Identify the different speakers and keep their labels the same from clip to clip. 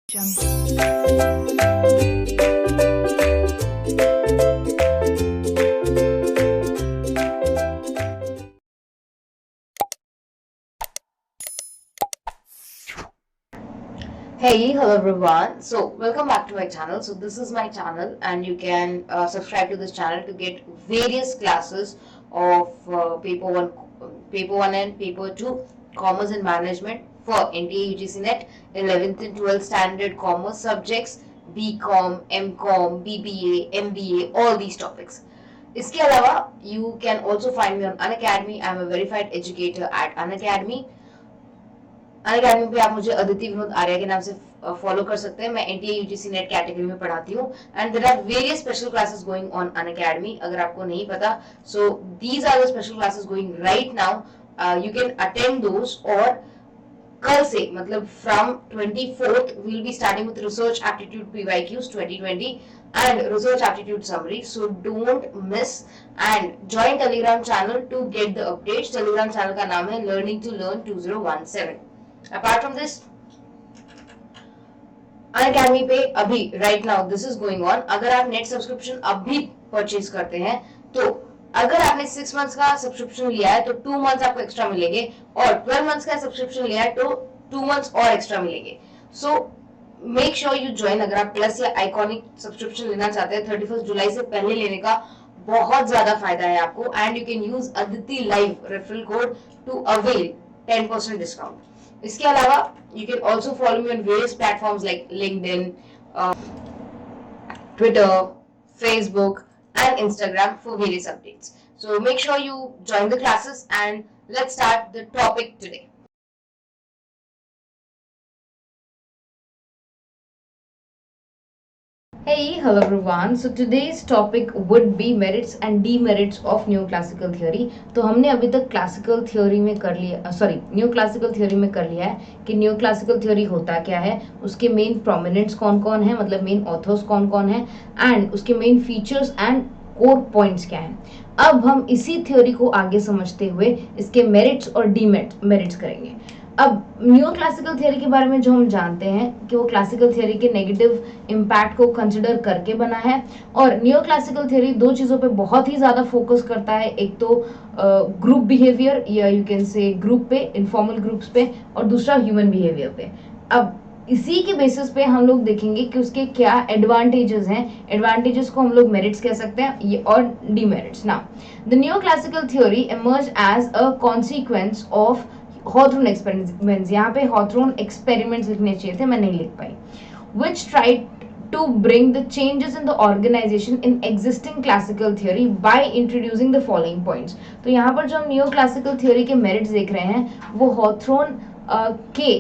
Speaker 1: Hey, hello everyone. So, welcome back to my channel. So, this is my channel, and you can subscribe to this channel to get various classes of paper 1 and paper 2, commerce and management for NTA UGC NET, 11th and 12th standard commerce subjects, BCom, MCom, BBA, MBA, all these topics. इसके अलावा you can also find me on Unacademy. I am a verified educator at Unacademy. Unacademy पे आप मुझे अदिति विनोद आर्या के नाम से follow कर सकते हैं. मैं एनटीए यूजीसी नेट कैटेगरी में पढ़ाती हूँ and there are various special classes going on Unacademy. अगर आपको नहीं पता, so these are the special classes going right now. You can attend those. और कल से मतलब from 24th we'll be starting with research aptitude PYQs 2020 and research aptitude summary, so don't miss and join telegram channel to get the updates. telegram channel का नाम है learning to learn 2017. Apart from this, Unacademy पे अभी right now this is going on. अगर आप net subscription अभी purchase करते हैं तो अगर आपने 6 मंथ्स का सब्सक्रिप्शन लिया है तो 2 मंथ्स आपको एक्स्ट्रा मिलेंगे, और 12 मंथ्स का सब्सक्रिप्शन लिया है तो 2 मंथ्स और एक्स्ट्रा मिलेंगे. So make sure you join. अगर आप प्लस या आइकॉनिक सब्सक्रिप्शन लेना चाहते हैं 31 जुलाई से पहले लेने का बहुत ज्यादा फायदा है आपको, and you can use Aditi live referral code to avail 10% discount. इसके अलावा you can also follow me on various platforms like LinkedIn, Twitter, Facebook and Instagram for various updates. So make sure you join the classes and let's start the topic today. Hey, hello everyone. So today's topic would be merits and demerits of neoclassical theory. तो हमने अभी तक classical theory में कर लिया, new classical theory में कर लिया है कि न्यू क्लासिकल थ्योरी होता क्या है, उसके मेन प्रोमिनेंट्स कौन कौन है, मतलब मेन ऑथर्स कौन कौन है, एंड उसके main features and core points क्या हैं. अब हम इसी थ्योरी को आगे समझते हुए इसके मेरिट्स और डीमेरिट्स करेंगे. अब न्यू क्लासिकल थियोरी के बारे में जो हम जानते हैं कि वो क्लासिकल थियोरी के नेगेटिव इम्पैक्ट को कंसिडर करके बना है, और न्यू क्लासिकल थियोरी दो चीज़ों पे बहुत ही ज़्यादा फोकस करता है. एक तो ग्रुप बिहेवियर या यू कैन से ग्रुप पे, इनफॉर्मल ग्रुप्स पे, और दूसरा ह्यूमन बिहेवियर पे. अब इसी के बेसिस पे हम लोग देखेंगे कि उसके क्या एडवांटेजेस हैं. एडवांटेजेस को हम लोग मेरिट्स कह सकते हैं, ये और demerits. Now the new classical theory emerge as a consequence of Hawthorne experiments. यहाँ पे हॉथरन एक्सपेरिमेंट्स लिखने चाहिए थे, मैं नहीं लिख पाई. which tried to bring the changes in the organization in existing classical theory by introducing the following points. तो यहाँ पर जो हम न्यू क्लासिकल थियोरी के मेरिट्स देख रहे हैं वो हॉथरन के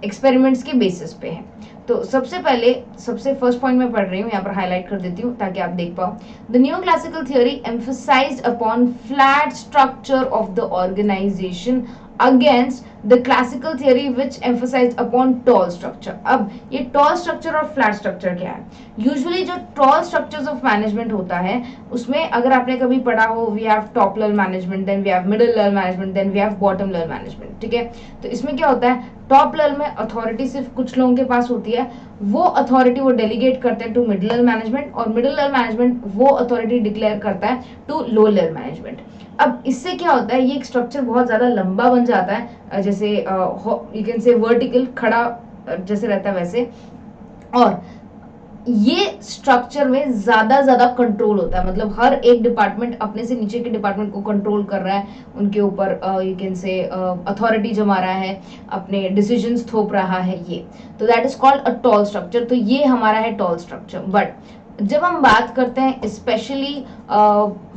Speaker 1: एक्सपेरिमेंट्स के बेसिस पे है. तो सबसे पहले सबसे फर्स्ट पॉइंट में पढ़ रही हूँ, यहाँ पर हाईलाइट कर देती हूँ ताकि आप देख पाओ. The new classical theory emphasized upon flat structure of the organisation against the classical theory which emphasized upon tall structure. अब ये tall structure और flat structure क्या है? Usually जो tall structures of management होता है उसमें अगर आपने कभी पढ़ा हो we have top level management, then we have middle level management, then we have bottom level management. ठीक है, तो इसमें क्या होता है, टॉप लेवल में अथॉरिटी सिर्फ कुछ लोगों के पास होती है, वो अथॉरिटी वो डेलीगेट करते हैं टू मिडिल लेवल मैनेजमेंट, और मिडिल लेवल मैनेजमेंट वो अथॉरिटी डिक्लेयर करता है टू लो लेवल मैनेजमेंट. अब इससे क्या होता है, ये एक स्ट्रक्चर बहुत ज़्यादा लंबा बन जाता है, जैसे यू कैन से वर्टिकल खड़ा जैसे रहता है वैसे, और ये स्ट्रक्चर में ज़्यादा कंट्रोल होता है. मतलब हर एक डिपार्टमेंट अपने से नीचे के डिपार्टमेंट को कंट्रोल कर रहा है, उनके ऊपर यू कैन से अथॉरिटी जमा रहा है, अपने डिसीजंस थोप रहा है. ये तो that is called a tall structure. तो ये हमारा है टॉल स्ट्रक्चर. बट जब हम बात करते हैं स्पेशली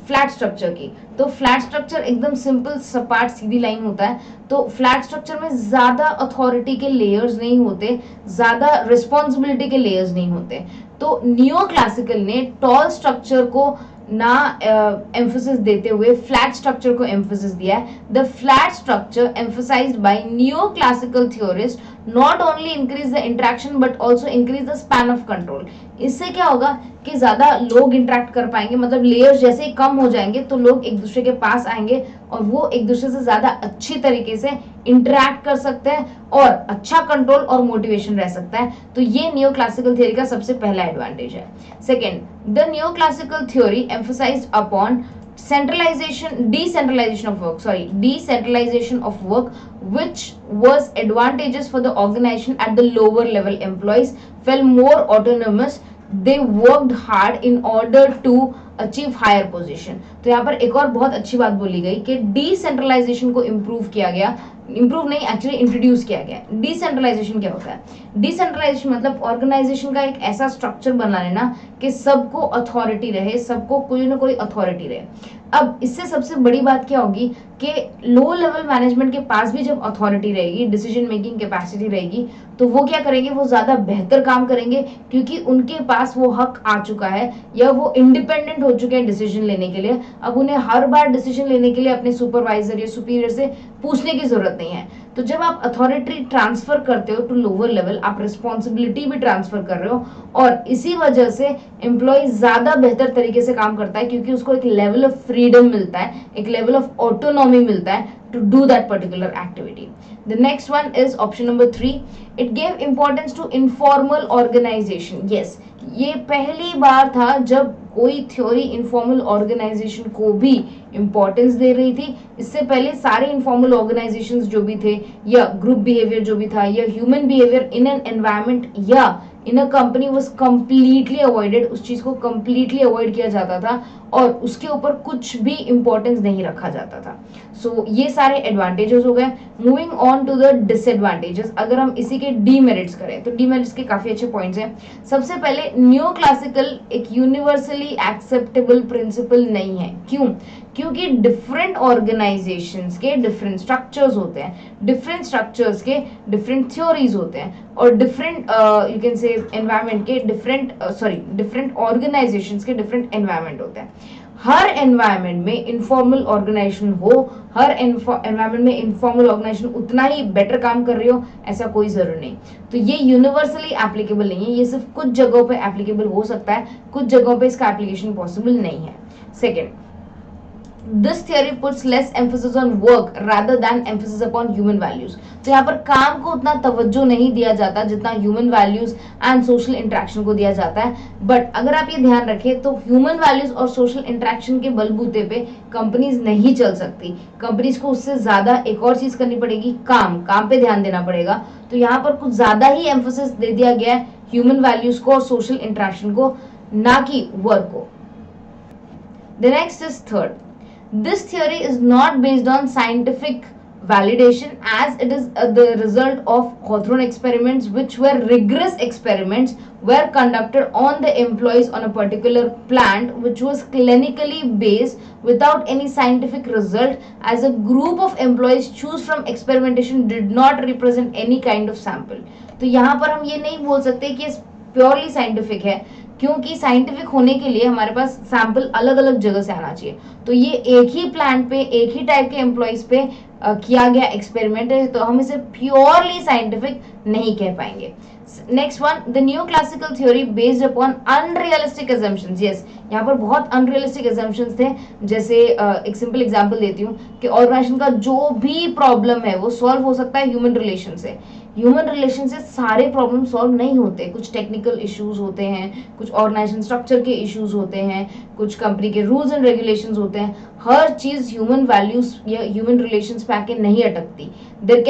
Speaker 1: फ्लैट स्ट्रक्चर की, तो फ्लैट स्ट्रक्चर एकदम सिंपल सपाट सीधी लाइन होता है. तो फ्लैट स्ट्रक्चर में ज्यादा अथॉरिटी के लेयर्स नहीं होते, ज्यादा रिस्पॉन्सिबिलिटी के लेयर्स नहीं होते. तो नियो क्लासिकल ने टॉल स्ट्रक्चर को ना एम्फोसिस देते हुए फ्लैट स्ट्रक्चर को एम्फोसिस दिया है. The flat structure emphasized by neo classical theorist not only increase the interaction but also increase the span of control. इससे क्या होगा कि ज्यादा लोग इंटरेक्ट कर पाएंगे, मतलब लेयर्स जैसे ही कम हो जाएंगे तो लोग एक दूसरे के पास आएंगे और वो एक दूसरे से ज्यादा अच्छी तरीके से इंटरेक्ट कर सकते हैं और अच्छा कंट्रोल और मोटिवेशन रह सकता है। तो ये नियो क्लासिकल थियोरी का सबसे पहला एडवांटेज है। Second, the neo classical theory emphasized upon decentralization of work, which was advantageous for the organization at the lower level. Employees felt more autonomous, they worked hard in order to achieve higher position. तो यहाँ पर एक और बहुत अच्छी बात बोली गई कि डिसेंट्रलाइजेशन को इम्प्रूव किया गया, इम्प्रूव नहीं एक्चुअली इंट्रोड्यूस किया गया। डिसेंट्रलाइजेशन क्या होता है? डिसेंट्रलाइजेशन मतलब ऑर्गेनाइजेशन का एक ऐसा स्ट्रक्चर बना लेना कि सबको अथॉरिटी रहे, सबको कोई ना कोई अथॉरिटी रहे। अब इससे सबसे बड़ी बात क्या होगी कि लो लेवल मैनेजमेंट के पास भी जब अथॉरिटी रहेगी, डिसीजन मेकिंग कैपेसिटी रहेगी, तो वो क्या करेंगे, वो ज्यादा बेहतर काम करेंगे क्योंकि उनके पास वो हक आ चुका है या वो इंडिपेंडेंट हो चुके हैं डिसीजन लेने के लिए। अब उन्हें हर बार डिसीजन लेने के लिए अपने सुपरवाइजर या सुपीरियर से पूछने की जरूरत नहीं है। तो जब आप अथॉरिटी ट्रांसफर करते हो टू लोअर लेवल, आप रिस्पॉन्सिबिलिटी भी ट्रांसफर कर रहे हो और इसी वजह से एम्प्लॉय ज्यादा बेहतर तरीके से काम करता है क्योंकि उसको एक लेवल ऑफ फ्रीडम मिलता है, एक लेवल ऑफ ऑटोनॉमी मिलता है to do that particular activity. The next one is option number 3. It gave importance to informal organization. Yes, ये पहली बार था जब कोई थ्योरी इनफॉर्मल ऑर्गेनाइजेशन को भी इंपॉर्टेंस दे रही थी। इससे पहले सारे इनफॉर्मल ऑर्गेनाइजेशंस जो भी थे या ग्रुप बिहेवियर जो भी था या human behaviour in an environment या in a company was completely avoided. उस चीज को कंप्लीटली अवॉइड किया जाता था और उसके ऊपर कुछ भी इंपॉर्टेंस नहीं रखा जाता था। सो ये सारे एडवांटेजेस हो गए। Moving on to the disadvantages, अगर हम इसी के डीमेरिट्स करें तो डीमेरिट्स के काफी अच्छे पॉइंट्स हैं। सबसे पहले न्यू क्लासिकल एक यूनिवर्सली एक्सेप्टेबल प्रिंसिपल नहीं है। क्यों? क्योंकि डिफरेंट ऑर्गेनाइजेशंस के डिफरेंट स्ट्रक्चर्स होते हैं, डिफरेंट स्ट्रक्चर्स के डिफरेंट थ्योरीज होते हैं और डिफरेंट यू कैन से एनवायरनमेंट के डिफरेंट ऑर्गेनाइजेशंस के डिफरेंट एनवायरनमेंट होते हैं। हर एनवायरनमेंट में इनफॉर्मल ऑर्गेनाइजेशन हो, हर एनवायरनमेंट में इनफॉर्मल ऑर्गेनाइजेशन उतना ही बेटर काम कर रही हो, ऐसा कोई जरूर नहीं। तो ये यूनिवर्सली एप्लीकेबल नहीं है, ये सिर्फ कुछ जगहों पे एप्लीकेबल हो सकता है, कुछ जगहों पे इसका एप्लीकेशन पॉसिबल नहीं है। Second, This theory puts less emphasis on work rather than emphasis upon human values. तो यहाँ पर काम को उतना तवज्जो नहीं दिया जाता जितना human values and social interaction को दिया जाता है। बट अगर आप ये ध्यान रखें तो ह्यूमन वैल्यूज और सोशल इंटरेक्शन के बलबूते पे कंपनीज नहीं चल सकती। कंपनीज को उससे ज्यादा एक और चीज करनी पड़ेगी, काम पे ध्यान देना पड़ेगा। तो यहाँ पर कुछ ज्यादा ही एम्फोसिस दे दिया गया है ह्यूमन वैल्यूज को और सोशल इंटरेक्शन को, ना कि वर्क को। The next is third. This theory is not based on scientific validation as it is the result of Hawthorne experiments, which were rigorous experiments were conducted on the employees on a particular plant which was clinically based without any scientific result, as a group of employees choose from experimentation did not represent any kind of sample. तो यहाँ पर हम ये नहीं बोल सकते कि purely scientific है क्योंकि साइंटिफिक होने के लिए हमारे पास सैंपल अलग अलग जगह से आना चाहिए। तो ये एक ही प्लांट पे एक ही टाइप के एम्प्लॉइज पे किया गया एक्सपेरिमेंट है, तो हम इसे प्योरली साइंटिफिक नहीं कह पाएंगे। Next one, the new classical theory based upon unrealistic assumptions. Yes, यहाँ पर बहुत अनरियलिस्टिक अजम्पशंस थे। जैसे एक सिंपल एग्जांपल देती हूँ कि ऑर्गेनाइजेशन का जो भी प्रॉब्लम है वो सॉल्व हो सकता है ह्यूमन रिलेशन से। ह्यूमन रिलेशन से सारे प्रॉब्लम सॉल्व नहीं होते, कुछ टेक्निकल इश्यूज होते हैं, कुछ ऑर्गेनाइजेशन स्ट्रक्चर के इश्यूज होते हैं, कुछ कंपनी के रूल्स एंड रेगुलेशंस होते हैं। हर चीज ह्यूमन वैल्यूज या ह्यूमन रिलेशंस पे आके नहीं अटकती। There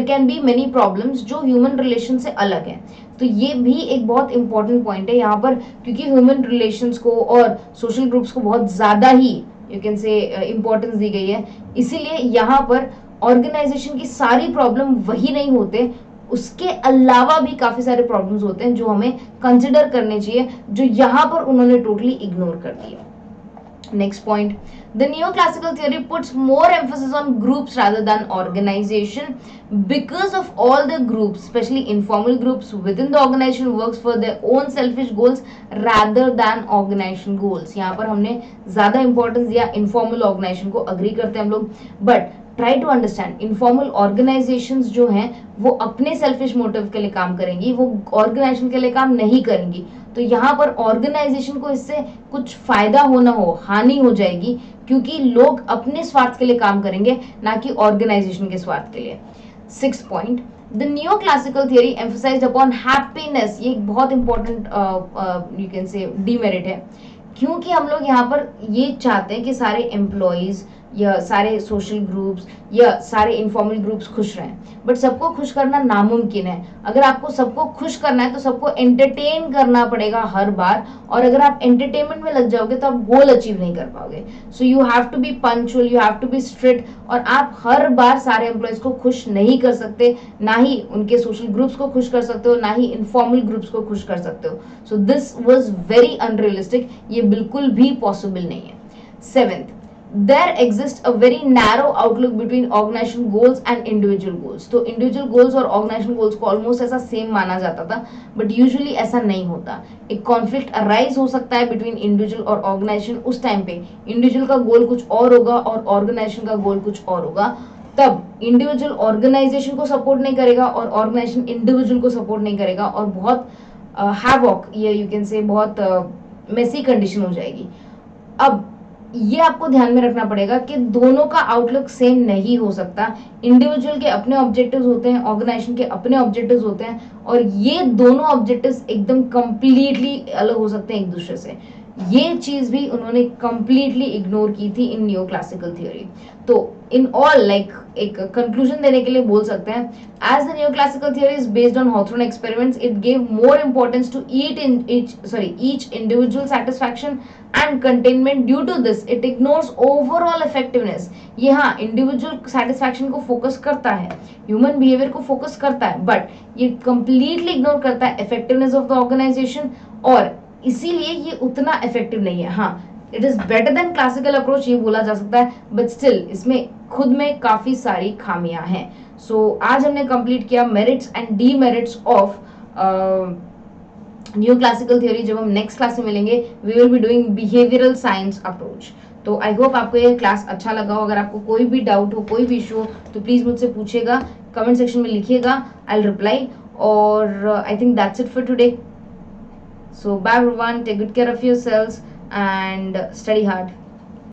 Speaker 1: can be many problems जो ह्यूमन रिलेशन से अलग है। तो ये भी एक बहुत इंपॉर्टेंट पॉइंट है यहाँ पर, क्योंकि ह्यूमन रिलेशंस को और सोशल ग्रुप्स को बहुत ज्यादा ही यू कैन से इंपॉर्टेंस दी गई है। इसीलिए यहाँ पर ऑर्गेनाइजेशन की सारी प्रॉब्लम वही नहीं होते, उसके अलावा भी काफी सारे प्रॉब्लम्स होते हैं जो हमें कंसिडर करने चाहिए, जो यहाँ पर उन्होंने टोटली इग्नोर कर दिया। Next point, the neoclassical theory puts more emphasis on groups rather than organization because of all the groups, especially informal groups within the organization works for their own selfish goals rather than organization goals. यहाँ पर हमने ज्यादा importance दिया informal organisation को, agree करते हैं हम लोग, but try to understand informal organisations जो हैं वो अपने सेल्फिश मोटिव के लिए काम करेंगी, वो ऑर्गेनाइजेशन के लिए काम नहीं करेंगी। तो यहाँ पर ऑर्गेनाइजेशन को इससे कुछ फायदा हो ना हो, हानि हो जाएगी, क्योंकि लोग अपने स्वार्थ के लिए काम करेंगे, ना कि ऑर्गेनाइजेशन के स्वार्थ के लिए। 6th point, the new classical theory emphasized upon happiness. ये एक बहुत important you can say demerit है, क्योंकि हम लोग यहाँ पर ये चाहते हैं कि सारे एम्प्लॉयज या सारे सोशल ग्रुप्स या सारे इनफॉर्मल ग्रुप्स खुश रहें, बट सबको खुश करना नामुमकिन है। अगर आपको सबको खुश करना है तो सबको एंटरटेन करना पड़ेगा हर बार, और अगर आप एंटरटेनमेंट में लग जाओगे तो आप गोल अचीव नहीं कर पाओगे। So you have to be punctual, you have to be strict, और आप हर बार सारे एम्प्लॉयज को खुश नहीं कर सकते, ना ही उनके सोशल ग्रुप्स को खुश कर सकते हो, ना ही इनफॉर्मल ग्रुप्स को खुश कर सकते हो। So this was very unrealistic, ये बिल्कुल भी पॉसिबल नहीं है। 7th, there exists a very narrow outlook between organization goals and individual goals। तो individual goals और organization goals को almost ऐसा सेम माना जाता था, but usually ऐसा नहीं होता। एक conflict arise हो सकता है between individual और organization। उस टाइम पे individual का गोल कुछ और होगा और organization का गोल कुछ और होगा, तब इंडिविजुअल ऑर्गेनाइजेशन को सपोर्ट नहीं करेगा और ऑर्गेनाइजेशन इंडिविजुअल को सपोर्ट नहीं करेगा, और बहुत हैवॉक, ये यू कैन से बहुत मेसी कंडीशन हो जाएगी। अब ये आपको ध्यान में रखना पड़ेगा कि दोनों का आउटलुक सेम नहीं हो सकता। इंडिविजुअल के अपने ऑब्जेक्टिव्स होते हैं, ऑर्गेनाइजेशन के अपने ऑब्जेक्टिव्स होते हैं, और ये दोनों ऑब्जेक्टिव्स एकदम कंप्लीटली अलग हो सकते हैं एक दूसरे से। ये चीज भी उन्होंने कंप्लीटली इग्नोर की थी इन न्यू क्लासिकल थियोरी। तो इन ऑल लाइक एक कंक्लूजन देने के लिए बोल सकते हैं, as the new classical theory is based on Hawthorne experiments, it gave more importance to each individual satisfaction and contentment. Due to this it ignores overall effectiveness. ये हाँ, individual satisfaction को फोकस करता है, ह्यूमन बिहेवियर को focus करता है, but ये completely ignore करता है इफेक्टिवनेस ऑफ द ऑर्गेनाइजेशन, और इसीलिए ये उतना इफेक्टिव नहीं है। हाँ, it is better than classical approach, ये बोला जा सकता है, बट स्टिल इसमें खुद में काफी सारी खामियां हैं। सो आज हमने कंप्लीट किया merits and demerits of neoclassical theory. जब हम नेक्स्ट क्लास में मिलेंगे, we will be doing behavioural science approach. तो आई होप आपको ये क्लास अच्छा लगा हो। अगर आपको कोई भी डाउट हो, कोई भी इशू हो, तो प्लीज मुझसे पूछेगा, कमेंट सेक्शन में लिखिएगा, आई विल रिप्लाई। और I think that's it for today. So bye everyone, take good care of yourselves and study hard.